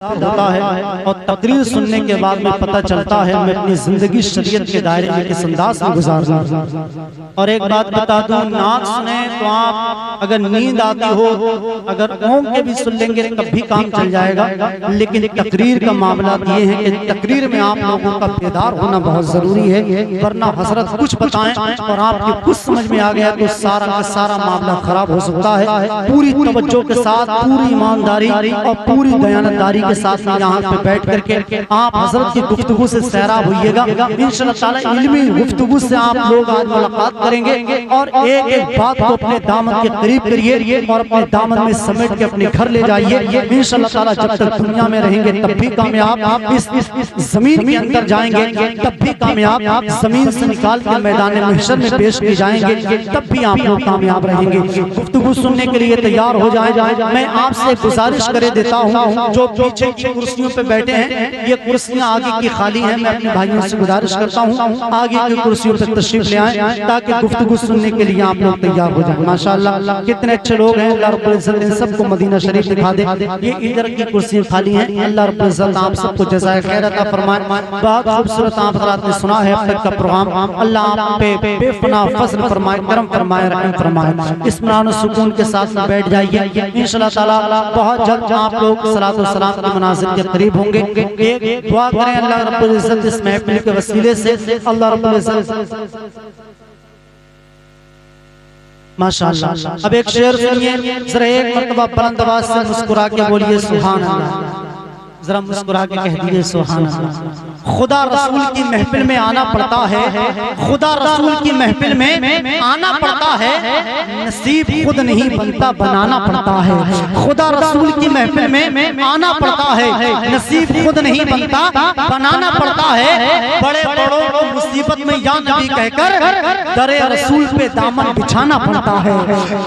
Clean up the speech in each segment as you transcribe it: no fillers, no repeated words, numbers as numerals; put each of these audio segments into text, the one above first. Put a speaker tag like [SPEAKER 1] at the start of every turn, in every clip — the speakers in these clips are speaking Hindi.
[SPEAKER 1] होता है और तकरीर सुनने के बाद में पता चलता है मैं अपनी जिंदगी शरीयत के दायरे में किस अंदाज में गुजारना। और एक बात बता दूं, नात सुने तो आप अगर नींद आती हो, अगर ओम के भी सुन लेंगे तब भी काम चल जाएगा, लेकिन तकरीर का मामला ये है कि तकरीर में आप लोगों का बेदार होना बहुत जरूरी है, वरना हजरत कुछ बताएं और आपके कुछ समझ में आ गया तो सारा का सारा मामला खराब हो सकता है। पूरी तवज्जो के साथ, पूरी ईमानदारी और पूरी दयानतदारी के साथ यहाँ पे बैठ करके आप हजरत की गुफ्तगू से सैराब होइएगा। इंशाअल्लाह ताला इल्मी गुफ्तगू से आप लोग आज मुलाकात करेंगे और एक एक बात को अपने दामन के करीब करिए और अपने दामन में समेट के अपने घर ले जाइए। इंशाअल्लाह ताला जब तक दुनिया में रहेंगे तब भी कामयाब, इस जमीन के अंदर जाएंगे तब भी कामयाब, जमीन से निकाल के मैदान महशर में पेश किए जाएंगे तब भी आप लोग कामयाब रहेंगे। गुफ्तगू सुनने के लिए तैयार हो जाए। मैं आपसे गुजारिश करे देता हूँ, जो पीछे की कुर्सियों पे बैठे हैं, ये कुर्सियां आगे की खाली हैं, मैं अपने भाइयों से गुजारिश करता हूँ आगे की कुर्सियों पे तशरीफ ले आएं ताकि गुफ्तगू सुनने के लिए आप लोग तैयार हो जाएं। माशाअल्लाह कितने अच्छे लोग हैं, अल्लाह रब्बुल इज्जत इन सबको मदीना शरीफ दिखा दे। ये इधर की कुर्सियां खाली हैं, अल्लाह रब्बुल इज्जत आप सबको जज़ाए खैर अता फरमाए। बहुत खूबसूरत आप हज़रात ने सुना है अब तक का प्रोग्राम, अल्लाह आप पे बेपनाह फज़ल फरमाए, करम फरमाए, रहम फरमाए। इत्मीनान सुकून के साथ बैठ जाइए। इंशाअल्लाह ताला बहुत जल्द आप लोग सलातो सलाम के मनाज़िर के करीब होंगे। एक दुआ करें अल्लाह रब्बुल इज्जत इस महफिल के वसीले से, अल्लाह रब्बुल इज्जत माशाअल्लाह। अब एक शेर सुनिए जरा, एक मर्तबा बुलंद आवाज से मुस्कुरा के बोलिए सुभान अल्लाह, जरा मुस्कुरा के कह दीजिए सुभान अल्लाह। खुदा रसूल की महफिल में आना पड़ता है, खुदा रसूल की महफिल में आना पड़ता है, नसीब खुद नहीं बनता बनाना पड़ता है। खुदा रसूल की महफिल में आना पड़ता है, नसीब खुद नहीं बनता बनाना पड़ता है। बड़े बड़ों को मुसीबत में या नबी कहकर दरे रसूल पे दामन बिछाना पड़ता है।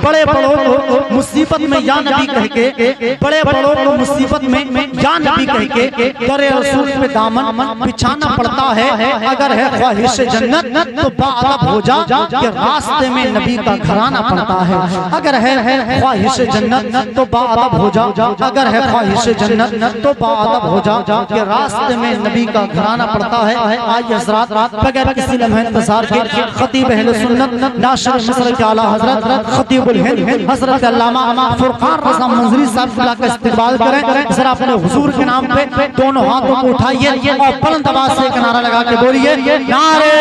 [SPEAKER 1] बड़े बड़ों को मुसीबत में या नबी कहके, बड़े बड़ों को मुसीबत में या नबी कहके दरे रसूल पे दामन बिछाना पड़ता है। अगर है ख्वाहिश जन्नत तो बाअदब हो जा कि रास्ते में नबी का घराना पड़ता है। अगर है ख्वाहिश जन्नत तो बाअदब हो जा, अगर है ख्वाहिश जन्नत तो बाअदब हो जा कि रास्ते में नबी का घराना पड़ता है। आज हज़रात बगैर किसी लम्हे इंतजार के खतीब अहले सुन्नत नाशिर मिस्र के आला हज़रत खतीबुल हिंद हज़रत अल्लामा फुरकान रज़ा मंजरी साहब का इस्तकबाल करें। जरा अपने हुजूर के नाम पे दोनों हाथों को उठाइए और बुलंद आवाज से एक नारा लगा के बोलिए नारे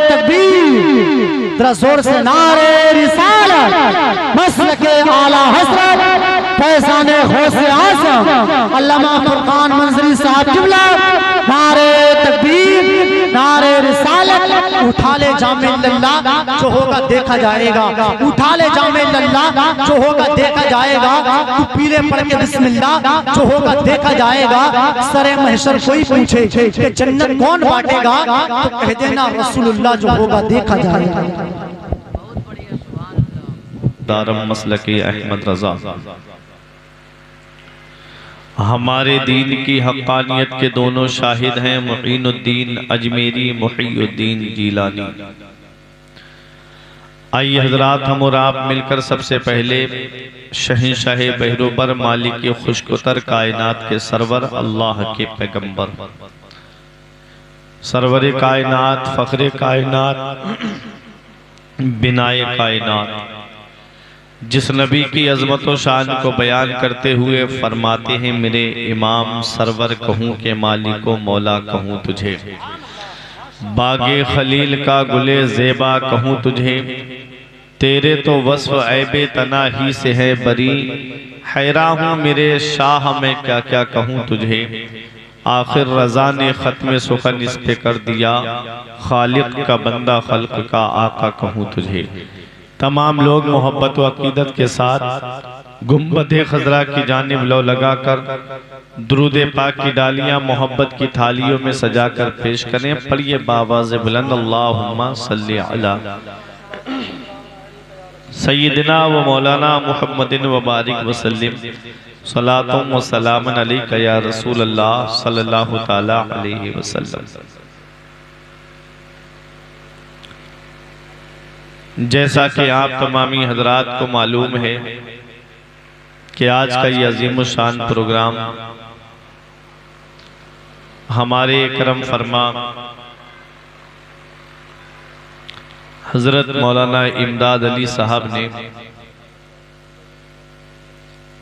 [SPEAKER 1] तकबीर, जरा जोर से नारे रिसालत, मसलके आला हज़रत फैज़ाने गौसे आज़म अल्लामा फुरकान मंजरी साहब क़िबला। नारे तकबीर, नारे रिसालत। उठा ले जामे लल्ला जो होगा देखा जाएगा, उठा ले जामे लल्ला जो होगा देखा जाएगा। तू पीले पड़ के बिस्मिल्लाह जो होगा देखा जाएगा। सरे महशर कोई पूछे कि जन्नत कौन बांटेगा तो कह देना रसूलुल्लाह जो होगा देखा जाएगा।
[SPEAKER 2] दारम मसलके अहमद रजा हमारे दीन की हक़ानियत के दोनों शाहिद हैं, मुईनुद्दीन अजमेरी, मुहीयुद्दीन जीलानी। आइए हजरात, हम और आप मिलकर सबसे पहले शहंशाह बहरोबर, मालिक खुशकुतर कायनात के सरवर, अल्लाह के पैगंबर, सरवर कायनात, फ़ख्र कायनात, बिनाए कायनात, जिस नबी की अज़मत व शान को बयान करते हुए फरमाते हैं मेरे इमाम सरवर कहूँ के मालिको मौला कहूँ तुझे, बागे खलील का गुले ज़ेबा कहूँ तुझे, तेरे तो वस्फ़ ऐबे तना ही से है बरी, हैरा हूँ मेरे शाह मैं क्या क्या कहूँ तुझे। आखिर रज़ा ने ख़त्म सुखन इस पे कर दिया, खालिक का बंदा खल्क का आका कहूँ तुझे। तमाम लोग मोहब्बत व अकीदत के साथ गुंबद खजरा की जानिब लो लगाकर दुरूद पाक की डालियां मोहब्बत की थालियों में सजाकर पेश करें। पढ़िए बावाज़ बुलंद अल्लाहुम्मा सल्ली अला सय्यिदना व मौलाना मुहम्मदिन व बारिक वसल्लिम सलातुम व सलामन अलैका या रसूल अल्लाह सल्लल्लाहु तआला अलैहि वसल्लम। जैसा कि आप तमामी हजरात को मालूम है कि आज का ये अजीम शान प्रोग्राम हमारे करम फरमा हजरत मौलाना इमदाद अली साहब ने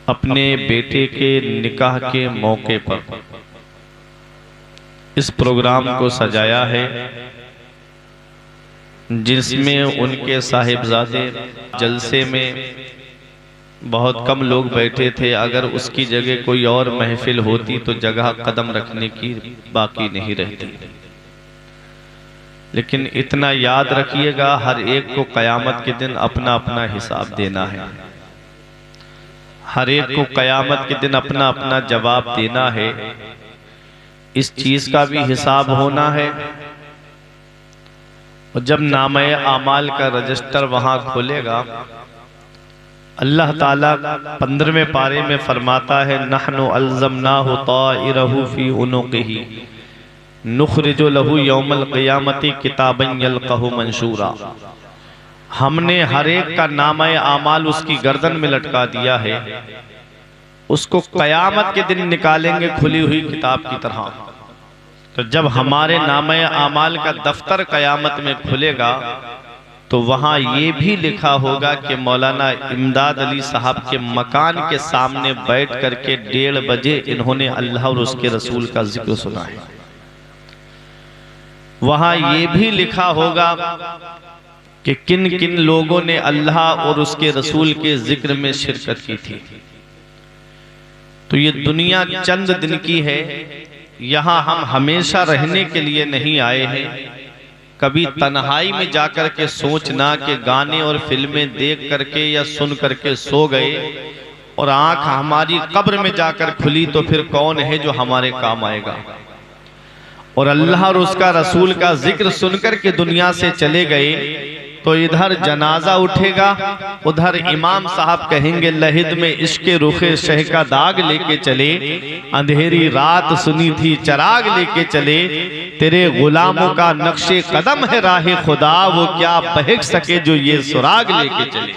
[SPEAKER 2] अपने बेटे के निकाह के मौके पर इस प्रोग्राम को सजाया है, जिसमें उनके साहिबजादे जलसे में बहुत कम लोग बैठे थे। अगर उसकी जगह कोई और महफिल होती तो जगह कदम रखने की बाकी नहीं रहती। लेकिन इतना याद रखिएगा, हर एक को क़यामत के दिन अपना अपना हिसाब देना है। हर एक को क़यामत के दिन अपना अपना जवाब देना है। इस चीज का भी हिसाब होना है। और जब नामे आमाल का रजिस्टर वहां खोलेगा, अल्लाह ताला 15वें पारे में फरमाता है, नहनु अल्ज़मनाहु ताइरहु फी उनुक़िही नुख़रिजु लहू यौमल क़ियामति किताबन यल्क़हु मंशूरा। हमने हर एक का नामे आमाल उसकी गर्दन में लटका दिया है, उसको क़यामत के दिन निकालेंगे खुली हुई किताब की तरह। तो जब हमारे नामे आमाल का दफ्तर क़यामत में खुलेगा तो वहाँ ये भी लिखा होगा कि मौलाना इमदाद अली साहब के मकान के सामने बैठ करके 1:30 बजे इन्होंने अल्लाह और उसके रसूल का जिक्र सुना है। वहाँ ये भी लिखा होगा कि किन किन लोगों ने अल्लाह और उसके रसूल के जिक्र में शिरकत की थी। तो ये दुनिया चंद दिन की है, यहाँ हम हमेशा रहने के लिए नहीं आए हैं। कभी तन्हाई में जाकर के सोचना कि गाने और फिल्में देख करके या सुन करके सो गए और आंख हमारी कब्र में जाकर खुली तो फिर कौन है जो हमारे काम आएगा। और अल्लाह और उसका रसूल का जिक्र सुनकर के दुनिया से चले गए तो इधर जनाजा उठेगा, उधर इमाम साहब कहेंगे लहिद में इश्के रुखे शह का दाग लेके चले, अंधेरी रात सुनी थी चराग लेके चले, तेरे गुलामों का नक्शे कदम है राहे खुदा, वो क्या बहक सके जो ये सुराग लेके चले।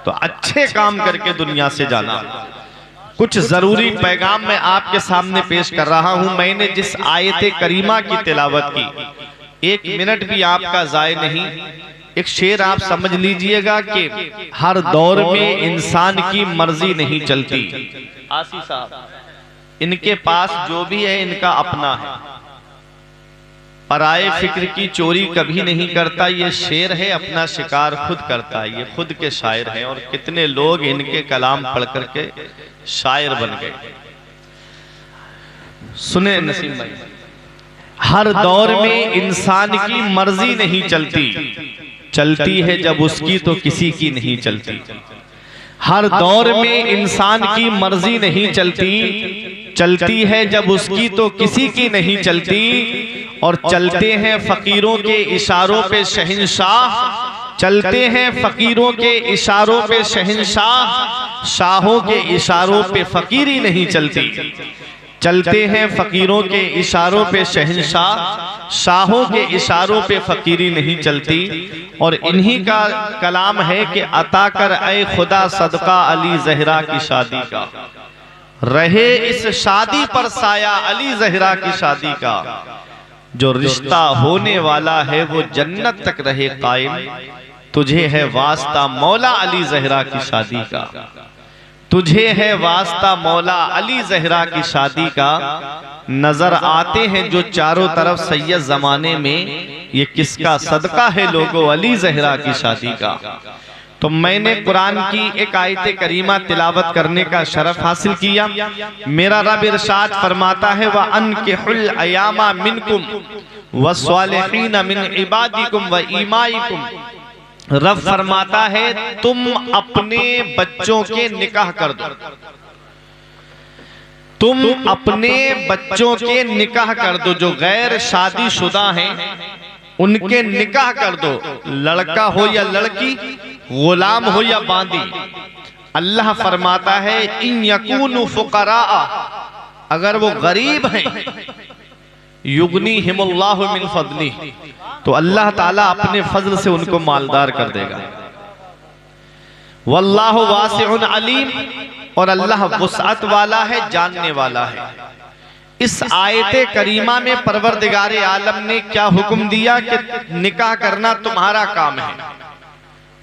[SPEAKER 2] तो अच्छे काम करके दुनिया से जाना। कुछ जरूरी पैगाम मैं आपके सामने पेश कर रहा हूं। मैंने जिस आयत करीमा की तिलावत की, 1 मिनट भी आपका जाय नहीं। एक शेर आप समझ लीजिएगा कि हर दौर में इंसान की मर्जी नहीं चलती। आसी साहब, इनके पास जो भी है इनका अपना है, पराए फिक्र की चोरी कभी नहीं करता। ये शेर है, अपना शिकार खुद करता है। ये खुद के शायर हैं और कितने लोग इनके कलाम पढ़ करके शायर बन गए। सुने नसीम भाई, हर दौर में इंसान की मर्जी नहीं चलती, चलती है जब उसकी तो किसी की नहीं चलती। हर दौर में इंसान की मर्जी नहीं चलती, चलती है जब उसकी तो किसी की नहीं चलती। और चलते हैं फकीरों के इशारों पे शहंशाह, चलते हैं फकीरों के इशारों पे शहंशाह, शाहों के इशारों पे फकीरी नहीं चलती। चलते हैं फकीरों के इशारों पे शहंशाह, शाहों के इशारों पे फकीरी नहीं चलती। और इन्हीं का कलाम है कि अता कर ऐ खुदा सदका अली जहरा की शादी का, रहे इस शादी पर साया अली जहरा की शादी का। जो रिश्ता होने वाला है वो जन्नत तक रहे कायम, तुझे है वास्ता मौला अली जहरा की शादी का, तुझे है वास्ता मौला अली जहरा की शादी का। नजर आते हैं जो चारों तरफ सैयद जमाने में, ये किसका सदका है लोगों अली जहरा की शादी का। तो मैंने कुरान की एक आयत करीमा तिलावत करने का शरफ हासिल किया। मेरा रब इरशाद फरमाता है, व अनकिहुल अयामा मिनकुम वस्सालिहीन मिन इबादिकुम व इमाइकुम। रब फरमाता है तुम अपने बच्चों के निकाह कर दो, तुम अपने बच्चों के निकाह कर दो। जो गैर शादीशुदा हैं उनके निकाह कर दो, लड़का हो या लड़की, गुलाम हो या बांदी। अल्लाह फरमाता है इन यकूनु फुकरा, अगर वो गरीब हैं, युगनीहिमुल्लाहु मिन फदली, तो अल्लाह ताला अपने फजल से उनको मालदार कर देगा। वल्लाहु वासिउन अलीम, और अल्लाह वुसअत वाला है, जानने वाला है। इस आयते करीमा में परवरदिगारे आलम ने क्या हुक्म दिया कि निकाह करना तुम्हारा काम है,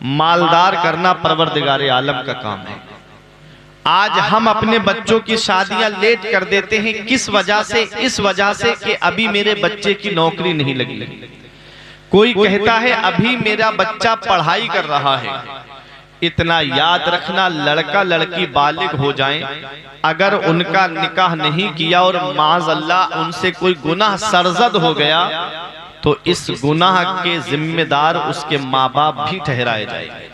[SPEAKER 2] मालदार करना परवरदिगारे आलम का काम है। आज हम अपने बच्चों की शादियां लेट कर देते हैं, किस वजह से? इस वजह से कि अभी मेरे बच्चे की नौकरी नहीं लगी। कोई कहता है अभी मेरा बच्चा पढ़ाई कर रहा है। इतना याद रखना, लड़का लड़की बालिग हो जाएं, अगर उनका निकाह नहीं किया और माज़अल्लाह उनसे कोई गुनाह सरजद हो गया तो इस गुनाह के जिम्मेदार उसके माँ बाप भी ठहराए जाएंगे।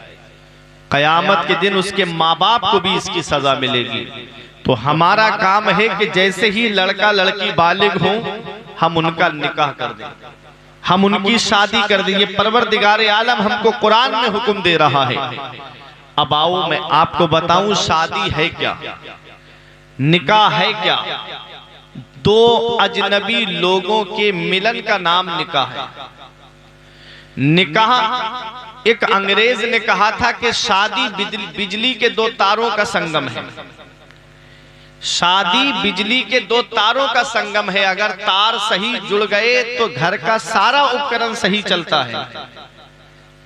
[SPEAKER 2] कयामत के दिन उसके माँ बाप को भी इसकी सजा मिलेगी। तो हमारा काम है कि जैसे ही लड़का लड़की बालिग हो हम उनका निकाह कर दें, हम उनकी शादी कर दें। ये परवरदिगार आलम हमको कुरान में हुक्म दे रहा है। अब आओ मैं आपको बताऊं शादी है क्या, निकाह है क्या। दो अजनबी लोगों के मिलन का नाम निकाह है। निकाह एक अंग्रेज ने कहा था कि शादी बिजली के दो तारों का संगम है। शादी बिजली के दो तारों का संगम है। अगर तार सही जुड़ गए तो घर का सारा उपकरण सही चलता है,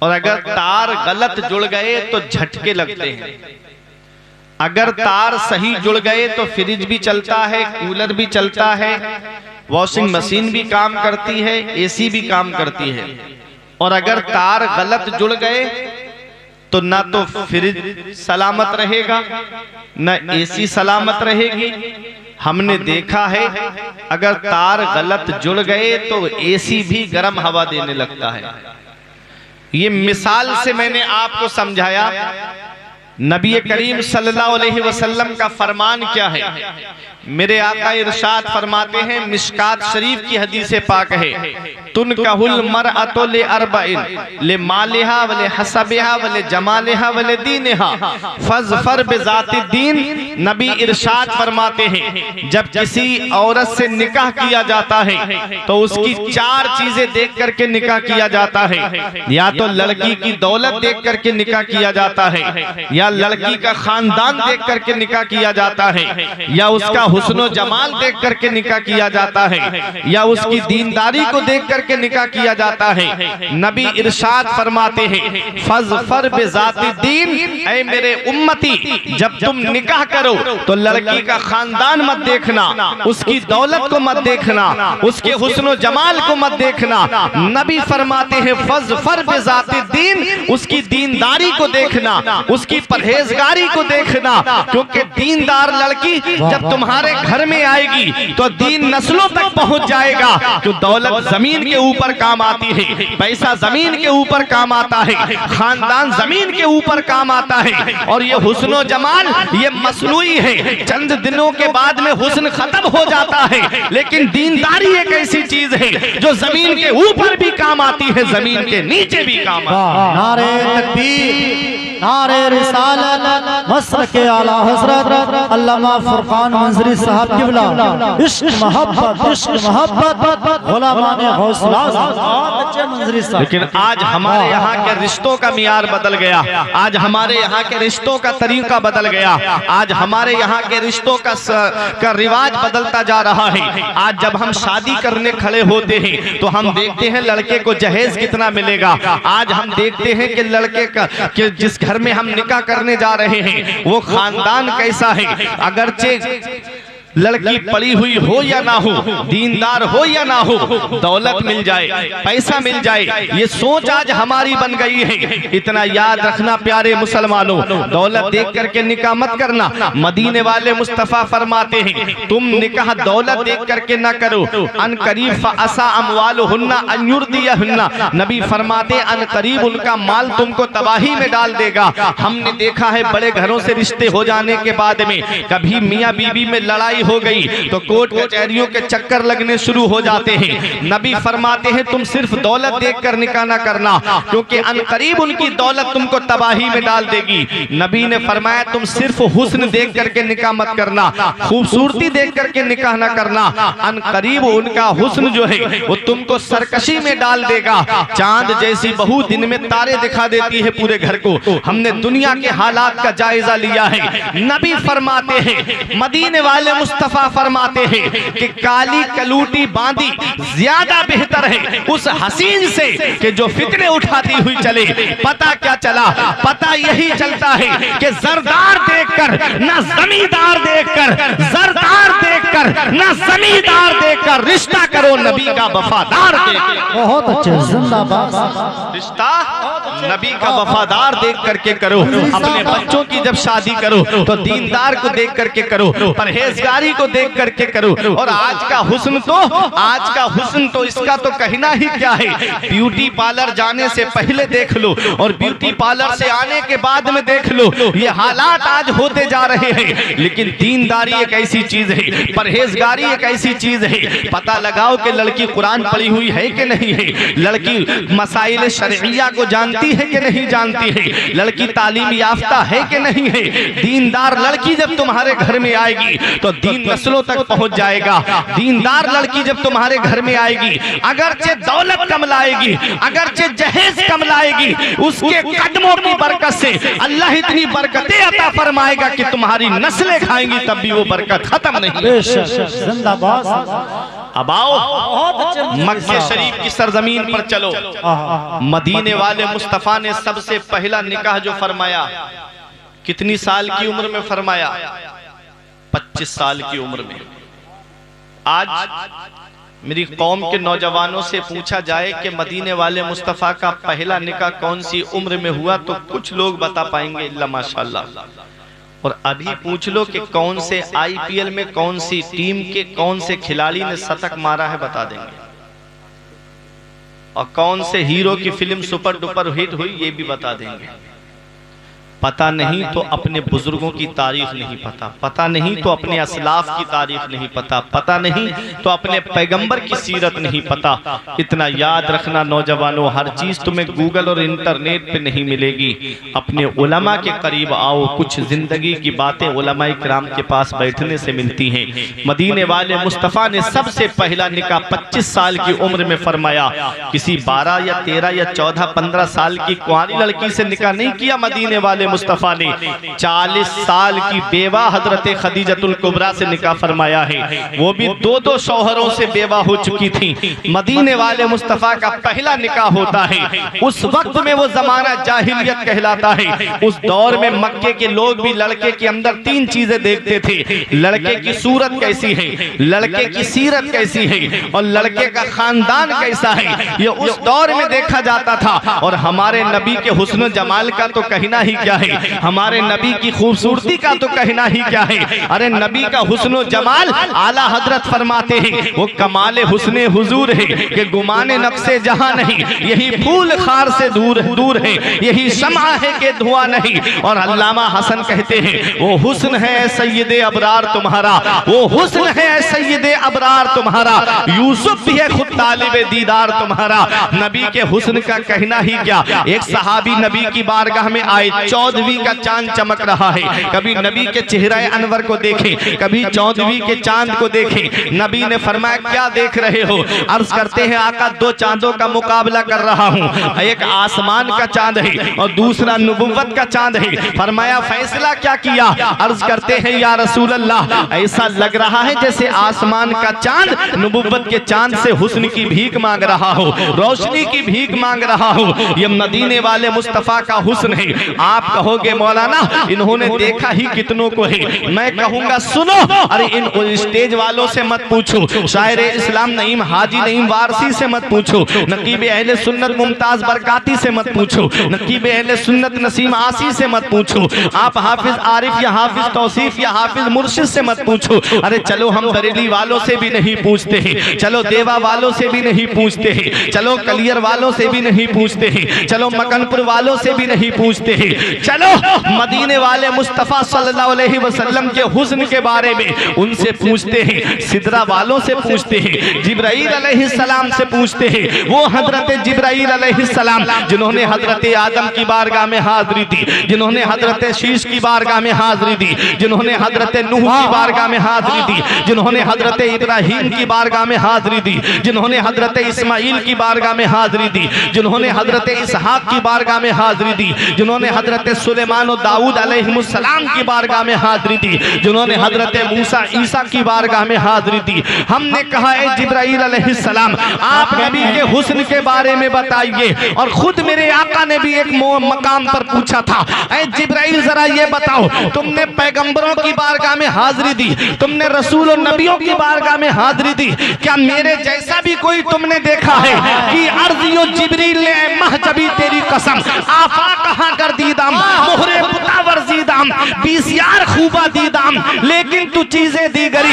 [SPEAKER 2] और अगर तार गलत जुड़ गए तो झटके लगते हैं। अगर तार सही जुड़ गए तो फ्रिज भी चलता है, कूलर भी चलता है, वॉशिंग मशीन भी काम करती है, एसी भी काम करती है। और अगर तार गलत जुड़ गए तो ना तो फ्रिज सलामत रहेगा, ना एसी सलामत रहेगी। हमने देखा है अगर तार गलत जुड़ गए तो एसी भी गर्म हवा देने लगता है। ये मिसाल से मैंने आपको समझाया। नबी करीम सल्लल्लाहु अलैहि वसल्लम का फरमान क्या है। मेरे आका इरशाद फरमाते हैं, मिशकात शरीफ की हदीस पाक है, तुनकाहुल मरअतु ले अरबइन ले मालिहा वले हसबिहा वले जमालिहा वले दीनिहा फज़फर बिज़ाति दीन। नबी इरशाद फरमाते हैं जब किसी औरत से निकाह किया जाता है तो उसकी चार चीजें देख करके निकाह किया जाता है। या तो लड़की की दौलत देख करके निकाह किया जाता है, या लड़की का खानदान देख करके निकाह किया जाता है, या उसका हुस्नो जमाल देख करके निकाह किया जाता है, या उसकी दीनदारी को देख करके निकाह किया जाता है। नबी इरशाद फरमाते हैं फज़फर बिज़ाति दीन, ऐ मेरे उम्मती जब तुम निकाह करो तो लड़की का खानदान मत देखना, उसकी दौलत को मत देखना, उसके हुस्नो जमाल को मत देखना। नबी फरमाते हैं फज़फर बिज़ाति दीन, उसकी दीनदारी को देखना, उसकी परहेजगारी को देखना। क्योंकि दीनदार लड़की जब तुम्हारे घर में आएगी तो दीन नस्लों तक पहुंच जाएगा। क्यों? दौलत जमीन के ऊपर काम आती है, पैसा जमीन के ऊपर काम आता है, खानदान जमीन के ऊपर काम आता है। और ये हुस्नो जमाल ये मसनूई है, चंद दिनों के बाद में हुस्न खत्म हो जाता है। लेकिन दीनदारी एक ऐसी चीज है जो जमीन के ऊपर भी काम आती है, जमीन के नीचे भी काम आती है।
[SPEAKER 1] नारे तकबीर, नारे रिसालत, मसर के आला हजरत अल्लामा फुरकान मंजरी साहब किबला। इश्क मोहब्बत गुलामाने हौसला अच्छे मंजरी साहब।
[SPEAKER 2] लेकिन आज हमारे यहाँ के रिश्तों का मियार बदल गया, आज हमारे यहाँ के रिश्तों का तरीका बदल गया, आज हमारे यहाँ के रिश्तों का रिवाज बदलता जा रहा है। आज जब हम शादी करने खड़े होते हैं तो हम देखते हैं लड़के को जहेज कितना मिलेगा। आज हम देखते हैं कि लड़के का कि जिस घर में हम निकाह करने जा रहे हैं वो खानदान कैसा है। अगरचे लड़की पड़ी हुई हो या ना हो, दीनदार हो या ना हो, दौलत मिल जाए, पैसा मिल जाए, ये सोच आज हमारी बन गई है। इतना याद रखना प्यारे मुसलमानों, दौलत देख करके निकाह मत करना। मदीने वाले मुस्तफा फरमाते हैं तुम निकाह दौलत देख करके ना करो, अन करीब फअसा अमवालुहुन्ना अन युर्दियहुन्ना। नबी फरमाते अन करीब उनका माल तुमको तबाही में डाल देगा। हमने देखा है बड़े घरों से रिश्ते हो जाने के बाद में कभी मियाँ बीवी में लड़ाई हो गई तो कोर्ट कचहरियों के चक्कर लगने शुरू हो जाते हैं। नबी फरमाते हैं तुम सिर्फ दौलत देखकर निकाह ना करना, क्योंकि अनकरीब उनकी दौलत तुमको तबाही में डाल देगी। नबी ने फरमाया तुम सिर्फ हुस्न देख करके निकाह मत करना, खूबसूरती देख करके निकाह ना करना, अनकरीब उनका हुस्न जो है वो तुमको सरकशी में डाल देगा। चांद जैसी बहू दिन में तारे दिखा देती है पूरे घर को। हमने दुनिया के हालात का जायजा लिया है। नबी फरमाते हैं मदीने वाले मुस्तफा फरमाते हैं कि काली कलूटी बांधी ज्यादा बेहतर है उस हसीन से कि जो फितने उठाती हुई चले। पता क्या चला? पता यही चलता है कि जरदार देखकर ना जमींदार देखकर, जरदार देखकर ना जमींदार देखकर रिश्ता करो नबी का वफादार देखकर।
[SPEAKER 1] बहुत अच्छे, जिंदाबाद।
[SPEAKER 2] रिश्ता नबी का वफादार देख करके करो। अपने बच्चों की जब शादी करो तो दीनदार को देख करके करो, परहेजगारी को देख करके करो। और आज का हुस्न तो इसका तो कहना ही क्या है। ब्यूटी पार्लर जाने से पहले देख लो और ब्यूटी पार्लर से आने के बाद में देख लो, ये हालात आज होते जा रहे हैं। लेकिन दीनदारी एक ऐसी चीज है, परहेजगारी एक ऐसी चीज है। पता लगाओ कि लड़की कुरान पढ़ी हुई है कि नहीं है, लड़की मसाइल शरइया को जानती है कि नहीं जानती है, लड़की तालीम याफ्ता है कि नहीं है। दीनदार लड़की जब तुम्हारे घर में आएगी तो दीन नस्लों तक पहुंच जाएगा। दीनदार लड़की जब तुम्हारे घर में आएगी, अगरचे दौलत कम लाएगी, अगरचे जहेज कम लाएगी, उसके कदमों की बरकत से अल्लाह इतनी बरकतें अता फरमाएगा कि तुम्हारी नस्लें खाएंगी तब भी वो बरकत खत्म नहीं।
[SPEAKER 1] जिंदाबाद।
[SPEAKER 2] अब आओ मक्के शरीफ की सरजमीन पर चलो। मदीने वाले मुस्तफा ने सबसे पहला निकाह जो फरमाया कितनी साल की उम्र में फरमाया? 25 साल की उम्र में। आज मेरी कौम के नौजवानों से पूछा जाए कि मदीने वाले मुस्तफा का पहला निकाह कौन सी उम्र में हुआ तो कुछ लोग बता पाएंगे इल्ला माशाल्लाह। और अभी पूछ लो कि कौन से आईपीएल में कौन सी टीम के कौन से खिलाड़ी ने शतक मारा है, बता देंगे। और कौन से हीरो की फिल्म सुपर डुपर हिट हुई ये भी बता देंगे। पता नहीं तो अपने बुजुर्गों की तारीख नहीं पता, पता नहीं तो अपने असलाफ की तारीख नहीं पता, पता नहीं तो अपने पैगंबर की सीरत नहीं पता। इतना याद रखना नौजवानों, हर चीज तुम्हें गूगल और इंटरनेट पे नहीं मिलेगी। अपने उलमा के करीब आओ, कुछ जिंदगी की बातें उलमा इकराम के पास बैठने से मिलती हैं। मदीने वाले मुस्तफा ने सबसे पहला निकाह 25 साल की उम्र में फरमाया। किसी 12 या 13 या 14 15 साल की कुंवारी लड़की से निकाह नहीं किया। मदीने वाले मुस्तफा ने 40 साल की बेवा हजरत खदीजतुल कुबरा से निकाह फरमाया है। वो भी 2-2 शौहरों से बेवा हो चुकी थी। मदीने वाले मुस्तफा का पहला निकाह होता है। उस वक्त में वो जमाना जाहिलियत कहलाता है। उस दौर में मक्के के लोग भी लड़के के अंदर 3 चीजें देखते थे। लड़के की सूरत कैसी है, लड़के की सीरत कैसी है और लड़के का खानदान कैसा है, ये उस दौर में देखा जाता था। और हमारे नबी के हुस्न जमाल का तो कहना ही क्या है, हमारे नबी की खूबसूरती का तो कहना ही क्या है। अरे नबी का हुस्न जमाल आला हजरत फरमाते हैं वो कमाल हुस्ने हुजूर है कि गुमाने नफ्से जहां नहीं, यही फूल खार से दूर दूर है, यही शमा है कि धुआं नहीं। और अल्लामा हसन कहते हैं वो हुस्न है सैयदे अबरार तुम्हारा, वो हुस्न है सैयदे अबरार तुम्हारा, यूसुफ भी है खुद तालिबे दीदार तुम्हारा। नबी के हुस्न का कहना ही क्या। एक सहाबी नबी की बारगाह में आए, 14वीं का चांद चमक रहा है। कभी नबी के चेहरा अनवर को देखें, कभी 14वीं के चांद को देखें। नबी ने फरमाया क्या देख रहे हो? अर्ज करते हैं आका 2 चांदों का मुकाबला कर रहा हूँ, एक आसमान का चांद है और दूसरा नबुव्वत का चांद है। फरमाया फैसला क्या किया? अर्ज करते हैं या रसूल अल्लाह ऐसा लग रहा है जैसे आसमान का चांद नबुव्वत के चांद से हुस्न की भीख मांग रहा हो, रोशनी की भीख मांग रहा हो। ये मदीने वाले मुस्तफा का हुस्न है। आप कहोगे मौलाना इन्होंने देखा ही कितनों को है। मैं कहूंगा सुनो, अरे इन स्टेज वालों से मत पूछो, शायर इस्लाम नईम हाजी नईम वारसी से मत पूछो, नकीब अहले सुन्नत मुमताज बरकाती से मत पूछो, नकीब अहले सुन्नत नसीम आसी से मत पूछो, आप हाफिज आरिफ या हाफिज तौसीफ या हाफिज मुर्शिद से मत पूछो। अरे चलो हम बरेली वालों से भी नहीं पूछते हैं, चलो देवा वालों से भी नहीं पूछते हैं, चलो कलियर वालों से भी नहीं पूछते हैं, चलो मकनपुर वालों से भी नहीं पूछते हैं, चलो मदीने वाले मुस्तफा सल्लल्लाहु अलैहि वसल्लम के हुस्न के बारे में उनसे पूछते हैं, सिदरा वालों से पूछते हैं, जिब्राइल अलैहिस्सलाम से पूछते हैं। वो हजरत जिब्राइल अलैहिस्सलाम जिन्होंने हजरत आदम की बारगाह में हाजिरी दी, जिन्होंने हजरत शीश की बारगाह में हाजिरी दी, जिन्होंने हजरत नूह की बारगाह में हाजिरी दी, जिन्होंने हजरत इब्राहिम की बारगाह में हाजिरी दी, जिन्होंने हजरत इस्माइल की बारगाह में हाजिरी दी, जिन्होंने हजरत इसहाक की बारगाह में हाजिरी दी, जिन्होंने हजरत सुलेमान और दाऊद अलैहिमुस्सलाम की बारगाह में हाजिरी दी, जिन्होंने हजरत मूसा ईसा की बारगाह में हाजिरी दी। हमने कहा है जिब्राइल अलैहिस्सलाम आप नबी के हुस्न के बारे में बताइए, और खुद मेरे आका ने भी एक मकाम पर पूछा था, ऐ जिब्राइल जरा ये बताओ, तुमने पैगंबरों की बारगाह में हाजिरी दी, तुमने रसूल और नबियों की बारगाह में हाजिरी दी, क्या मेरे जैसा भी कोई तुमने देखा है कि अर्ज़ियो जिब्रील ने महजबी तेरी कसम आफा कहां कर दीदाम मोहरे पुतावर जीदाम 20 यार खूबा दीदाम, लेकिन तू चीजें दी गरी।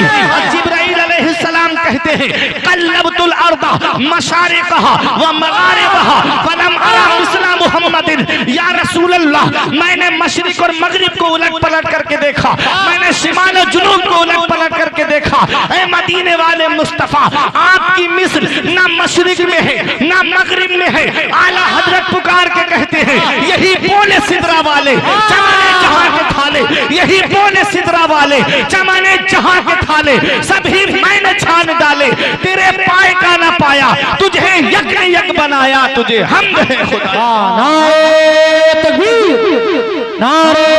[SPEAKER 2] जिब्राइल अलैहिस्सलाम कहते हैं कल्लबतुल अर्दा मशारिकहा व मगारिबहा फलम अरा मिस्ला मुहम्मदिन, या रसूल अल्लाह मैंने मशरिक और मगरिब को उलट पलट करके देखा, मैंने शिमाल और जुनूब को उलट पलट करके देखा। ऐ मदीने वाले मुस्तफा आपकी मिस्र ना मशरिक में है ना मगरिब में है। आला हजरत पुकार के कहते हैं यही बोले सिदरा वाले चमाने जहां के थाले, यही बोले सिदरा वाले चमाने जहां के थाले, सभी मैंने छान डाले, तेरे पाए का ना पाया, तुझे यक ने यक बनाया, तुझे हमद है खुदा।
[SPEAKER 1] नारे तकबीर, नारे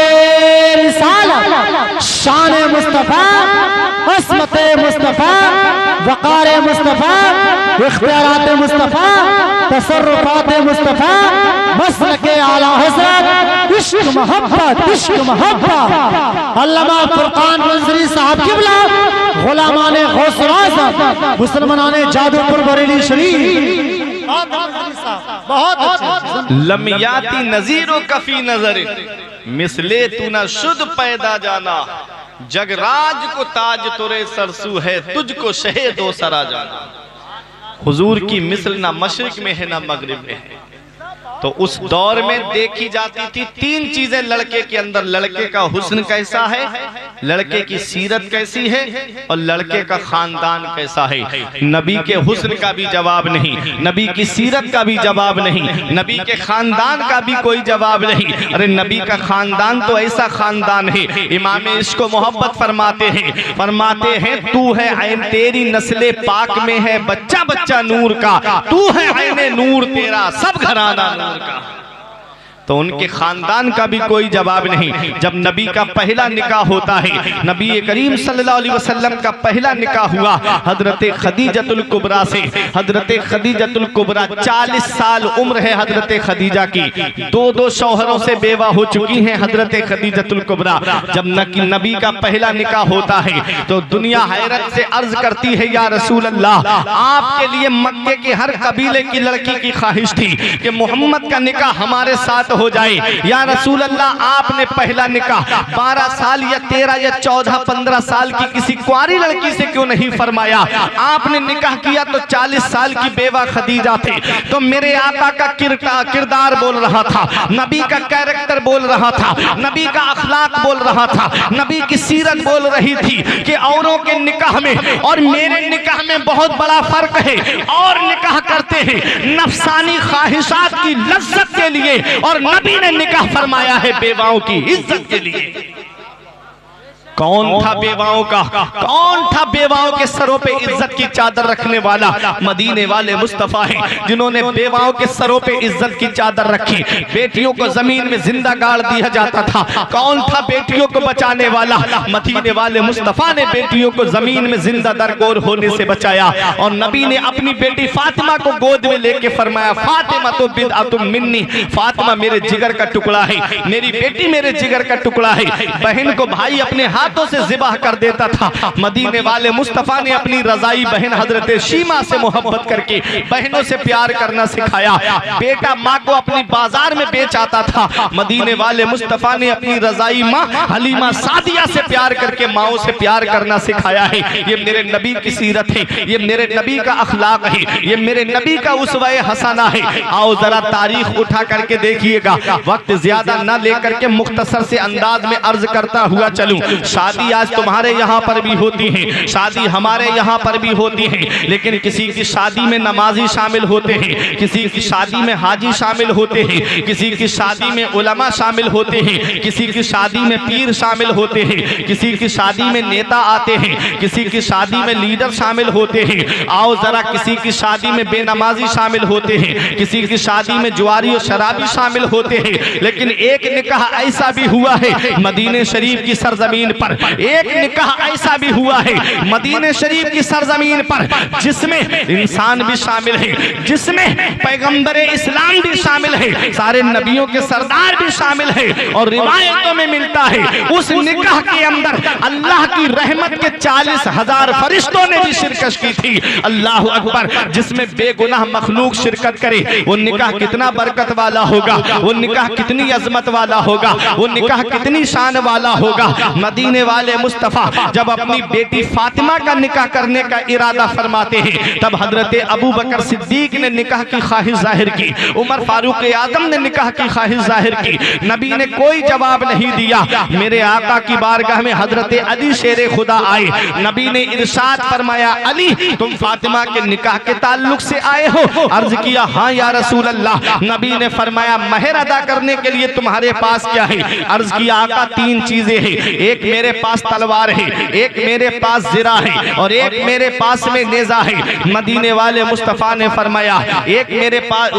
[SPEAKER 1] रिसालत, शान मुस्तफा, अस्मत मुस्तफा, वक़ार मुस्तफा, इख्तियारात मुस्तफा, तसर्रुफात मुस्तफा, मसलक आला हज़रत, इश्क मोहब्बत, इश्क मोहब्बत। अल्लामा फुरकान मंजरी साहब किबला, गुलामाने गौसुल आज़म, मुसलमानाने जादूपुर बरेली शरीफ। बहुत अच्छे।
[SPEAKER 2] लमियाती नजीरो कफी नजर मिसले तू न शुद्ध पैदा जाना, जगराज को ताज तुरे सरसू है, तुझको शहे दो सरा जाना। हुजूर की मिसल ना मशरिक में है ना मगरिब में है। तो उस दौर में देखी जाती थी तीन चीजें लड़के के अंदर, लड़के का हुस्न कैसा है, लड़के की सीरत कैसी है, और लड़के का खानदान कैसा है। नबी के हुस्न का भी जवाब नहीं, नबी की सीरत का भी जवाब नहीं, नबी के खानदान का भी कोई जवाब नहीं। अरे नबी का खानदान तो ऐसा खानदान है, इमाम इश्क मोहब्बत फरमाते हैं तू है ऐन तेरी नस्ले पाक में है बच्चा बच्चा नूर का, तू है ऐने नूर तेरा सब घराना नूर का। तो उनके खानदान का भी कोई जवाब नहीं। जब नबी का पहला निकाह होता है, नबी करीम सल्लल्लाहु अलैहि वसल्लम का पहला निकाह हुआ हजरत खदीजतुल कुबरा से। हजरत खदीजतुल कुबरा 40 साल उम्र है हजरत खदीजा की, दो शौहरों से बेवा हो चुकी हैं हजरत खदीजतुल कुबरा। जब नबी का पहला निकाह होता है तो दुनिया हैरत से अर्ज करती है या रसूल अल्लाह, आपके लिए मक्के के हर कबीले की लड़की की ख्वाहिश थी कि मोहम्मद का निकाह हमारे साथ हो जाए। या रसूल अल्लाह आपने पहला निकाह 12 साल या 13 या 14 15 साल की किसी कुंवारी लड़की से क्यों नहीं फरमाया? आपने निकाह किया तो 40 साल की बेवा खदीजा थे। तो मेरे आका का किरदार बोल रहा था, नबी का कैरेक्टर बोल रहा था, नबी का अखलाक बोल रहा था, नबी की सीरत बोल रही थी कि औरों के निकाह में और मेरे निकाह में बहुत बड़ा फर्क है। और निकाह करते हैं नफसानी ख्वाहिशात की लज्जत के लिए, और नबी ने निकाह फरमाया है बेवाओं की इज्जत के लिए। कौन था बेवाओं का, कौन था बेवाओं के सरों पे इज्जत की चादर रखने वाला? मदीने वाले मुस्तफा हैं जिन्होंने बेवाओं के सरों पे इज्जत की चादर रखी। बेटियों को जमीन में जिंदा गाड़ दिया जाता था। कौन था बेटियों को बचाने वाला? मदीने वाले मुस्तफा ने बेटियों को जमीन में जिंदा दरगोर होने से बचाया। और नबी ने अपनी बेटी फातिमा को गोद में लेके फरमाया, फातिमा तो बिदअतुम मिन्नी, फातिमा मेरे जिगर का टुकड़ा है, मेरी बेटी मेरे जिगर का टुकड़ा है। बहन को भाई अपने हाथों से ज़िबाह कर देता था। मदीने वाले मुस्तफा ने अपनी रजाई बहन हजरत शीमा से मोहब्बत करके बहनों से प्यार करना सिखाया। बेटा माँ को अपनी बाजार में बेच आता था। मदीने वाले मुस्तफा ने अपनी रजाई माँ हलीमा सादिया से प्यार करके माओ से प्यार करना सिखाया है। ये मेरे नबी की सीरत है, ये मेरे नबी का अखलाक है, ये मेरे नबी का उसवा हसना है। आओ जरा तारीख उठा करके देखिएगा, वक्त ज्यादा न लेकर के मुख्तसर से अंदाज में अर्ज करता हुआ चलूं। शादी आज तुम्हारे यहाँ पर भी होती है, शादी हमारे यहाँ पर भी होती है, लेकिन किसी की शादी में नमाजी शामिल होते हैं, किसी की शादी में हाजी शामिल होते हैं, किसी की शादी में उलमा शामिल होते हैं, किसी की शादी में पीर शामिल होते हैं, किसी की शादी में नेता आते हैं, किसी की शादी में लीडर शामिल होते हैं। आओ जरा, किसी की शादी में बेनमाजी शामिल होते हैं, किसी की शादी में जुआरी और शराबी शामिल होते हैं। लेकिन एक निकाह ऐसा भी हुआ है मदीने शरीफ की सरजमीन पर, एक निकाह ऐसा भी हुआ है मदीने शरीफ की सरजमीन पर जिसमें इंसान भी शामिल है, जिसमें पैगंबर इस्लाम भी शामिल है, सारे नबियों के सरदार भी शामिल है। और रिवायतों में मिलता है उस निकाह के अंदर अल्लाह की रहमत के 40,000 फरिश्तों ने भी शिरकत की थी। अल्लाह अकबर। जिसमें बेगुनाह मखलूक शिरकत करे वो निकाह कितना बरकत वाला होगा, वो निकाह कितनी अजमत वाला होगा, वो निकाह कितनी शान वाला होगा। मदीने वाले मुस्तफ़ा जब अपनी बेटी फातिमा का निकाह करने का इरादा फरमाते हैं तब हजरत अबू बकर सिद्दीक ने निकाह की ख्वाहिश जाहिर की, उमर फारूक आजम ने निकाह की ख्वाहिश जाहिर की। नबी ने कोई जवाब नहीं दिया। मेरे आका की बारगाह में हजरत अली शेरे खुदा आए। नबी ने इरशाद फरमाया, अली तुम फातिमा के निकाह के ताल्लुक से आए हो? अर्ज किया, हाँ या रसूल अल्लाह। नबी ने फरमाया, महर अदा करने के लिए तुम्हारे पास क्या है? अर्ज किया, आका 3 चीजें हैं, एक मेरे पास तलवार है, एक मेरे पास जिरा है और एक मेरे पास में नेजा है। मदीने वाले मुस्तफ़ा ने फरमाया, एक मेरे पास,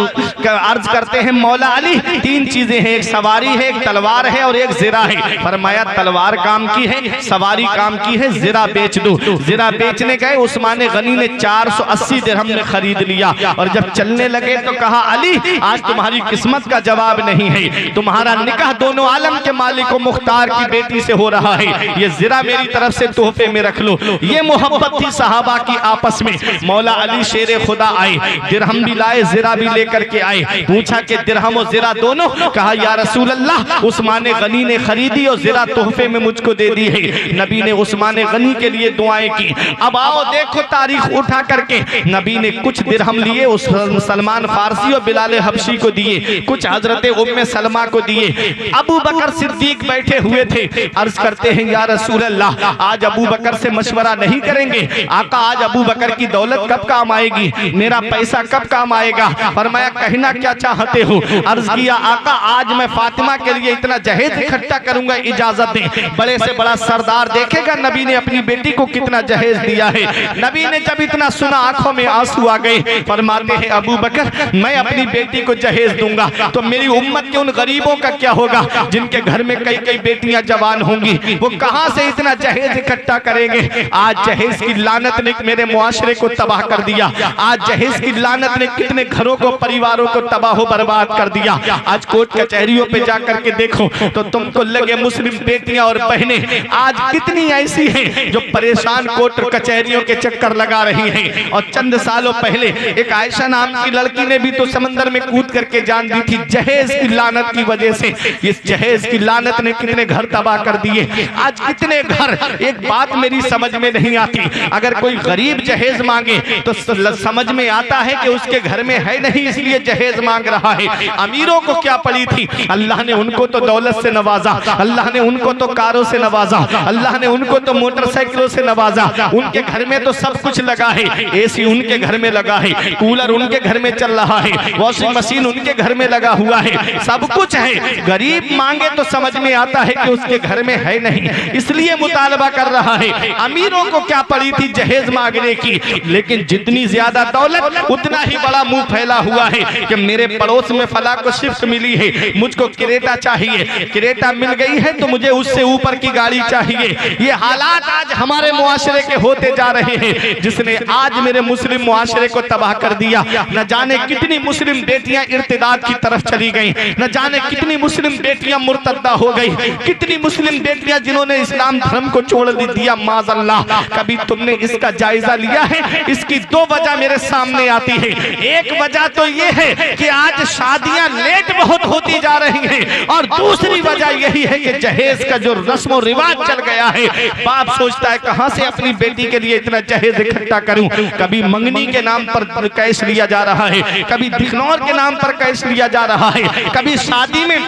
[SPEAKER 2] अर्ज करते हैं मौला अली 3 चीजें हैं, एक सवारी है, एक तलवार है और एक जिरा है। फरमाया, तलवार काम की है, सवारी काम की है, जिरा बेच दो। जिरा बेचने गए, उस्मान गनी ने 480 दिरहम में खरीद लिया और जब चलने लगे तो कहा, अली आज तुम्हारी किस्मत का जवाब नहीं है, तुम्हारा निकाह दोनों आलम के मालिक व मुख्तार की बेटी से हो रहा है, ये जिरा मेरी तरफ से तोहफे में रख लो। ये मोहब्बत थी सहाबा की आपस में। मौला अली शेरे खुदा आए, दिरहम भी लाए, जिरा भी लेकर के आए। पूछा कि दिरहम और जिरा दोनों? कहा, या रसूल अल्लाह, उस्मान गनी ने खरीदी और जिरा तोहफे में मुझको दे दी है। नबी ने उस्मान गनी के लिए दुआएं की। अब आओ देखो तारीख उठा करके, नबी ने कुछ दिरहम लिए उस सलमान फारसी और बिलाल हबशी को दिए, कुछ हजरत उम्मे सलमा को दिए। अबू बकर सिद्दीक बैठे हुए थे। अर्ज करते हैं, या रसूल अल्लाह, आज अबू बकर से मशवरा नहीं करेंगे? आका, आज अबू बकर की दौलत कब काम आएगी, मेरा पैसा कब काम आएगा? फरमाया, कहना क्या चाहते हो? अर्ज किया, आका आज मैं फातिमा के लिए इतना जहेज इकट्ठा करूंगा, इजाजत दें। बड़े से बड़ा सरदार देखेगा नबी ने अपनी बेटी को कितना जहेज दिया है। नबी ने जब इतना सुना आंखों में आंसू आ गए। फरमाते हैं, अबू बकर मैं अपनी बेटी को जहेज दूंगा तो मेरी उम्मत के उन गरीबों का क्या होगा जिनके घर में कई कई बेटियां जवान होंगी, वो कहां से इतना जहेज इकट्ठा करेंगे? आज जहेज की लानत ने मेरे मुआशरे को तबाह कर दिया। आज जहेज की लानत ने कितने घरों को, परिवारों को तबाह बर्बाद कर दिया। आज कोर्ट कचहरियों पे जाकर के देखो तो तुमको लगे मुस्लिम बेटियां और बहनें आज कितनी ऐसी हैं जो परेशान कोर्ट कचहरियों के चक्कर लगा रही हैं। और चंद सालों पहले एक आयशा नाम की लड़की ने भी तो समंदर में कूद करके जान दी थी जहेज की लानत की वजह से। इस जहेज की लानत ने कितने घर तबाह कर दिए। आज कितने घर, एक बात मेरी समझ में नहीं आती, अगर कोई गरीब जहेज मांगे तो समझ में आता है कि उसके घर में है नहीं इसलिए जहेज मांग रहा है। अमीरों को क्या पड़ी थी, अल्लाह ने उनको तो दौलत से नवाजा, अल्लाह ने उनको तो कारों से नवाजा, अल्लाह ने उनको तो मोटरसाइकिलों से नवाजा। उनके घर में तो सब कुछ लगा है, एसी उनके घर में लगा है, कूलर उनके घर में चल रहा है, वॉशिंग मशीन उनके घर में लगा हुआ है, सब कुछ है। गरीब मांगे तो समझ में आता है कि उसके घर में है नहीं, इसलिए मुतालबा कर रहा है। अमीरों को क्या पड़ी थी जहेज मांगने की, लेकिन जितनी ज्यादा दौलत उतना ही बड़ा मुंह फैला हुआ है कि मेरे पड़ोस में फला को शिफ्ट मिली है, मुझको क्रेटा चाहिए, क्रेटा मिल गई है तो मुझे उससे ऊपर की गाड़ी चाहिए। ये हालात आज हमारे मुआशरे के होते जा रहे हैं, जिसने आज मेरे मुस्लिम मुआशरे को तबाह कर दिया। न जाने कितनी मुस्लिम बेटियां इर्तिदाद की तरफ चली गईं, न जाने कितनी मुस्लिम बेटियां मुर्तद्दा हो गई, कितनी मुस्लिम बेटियां जिन्होंने इस्लाम धर्म को छोड़ दिया। माज़अल्लाह, कभी तुमने इसका जायजा लिया है? इसकी 2 वजह मेरे सामने आती है। एक वजह तो ये है कि आज शादियां लेट बहुत होती जा रही हैं, और दूसरी वजह यही है कि जहेज का जो रस्म और रिवाज चल गया है, बाप सोचता है कहां से अपनी बेटी के लिए इतना जहेज इकट्ठा करूं। कभी मंगनी के नाम पर कैश लिया जा रहा है, कभी दिखनौर के नाम पर कैश लिया जा रहा है, कभी शादी में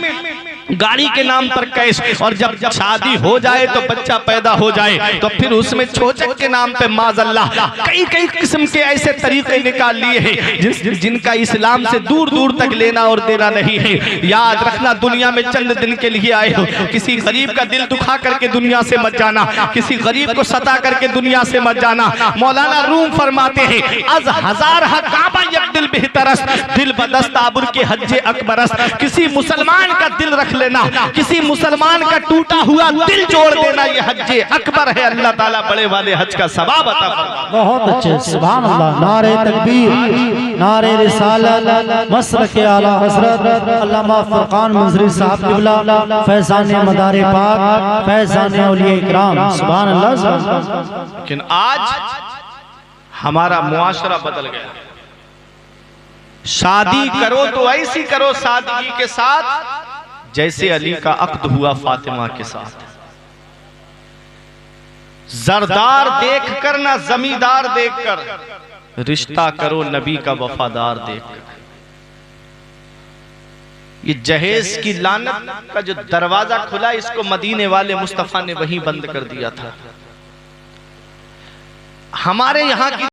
[SPEAKER 2] गाड़ी के नाम पर कैश, और जब शादी हो जाए तो बच्चा पैदा हो जाए तो फिर उसमें छोचक के नाम पे माज़अल्लाह कई कई किस्म के ऐसे तरीके निकाल लिए हैं जिनका इस्लाम से दूर दूर तक लेना और देना नहीं है। याद रखना, दुनिया में चंद दिन के लिए आए हो, किसी गरीब का दिल दुखा करके दुनिया से मत जाना, किसी गरीब को सता करके दुनिया से मत जाना। मौलाना रूम फरमाते हैं, अज हजार काबा यक दिल बेहतरस, दिल बदस्त आबुर के हज्जे अकबरस। किसी मुसलमान का दिल रख लेना, किसी मुसलमान का टूटा हुआ दिल जोड़ देना, ये हज्जे अकबर है। अल्लाह ताला बड़े वाले हज का सवाब अता फरमाए।
[SPEAKER 1] बहुत अच्छे, सुभान अल्लाह। नारे तकबीर, नारे रिसालत, मसरक आला हजरत अल्लामा फुरकान मंजरी साहब क़िबला, फैज़ान मदार पाक, फैज़ान औलिया इकराम, सुभान अल्लाह।
[SPEAKER 2] लेकिन आज हमारा मुआशरा बदल गया। शादी करो तो ऐसी करो सादगी के साथ जैसे अली का अक्द हुआ फातिमा के साथ। जरदार देखकर ना जमींदार देखकर, रिश्ता करो नबी का वफादार देखकर। ये जहेज की लानत का जो दरवाजा खुला, इसको मदीने वाले मुस्तफा ने वहीं बंद कर दिया था। हमारे यहाँ की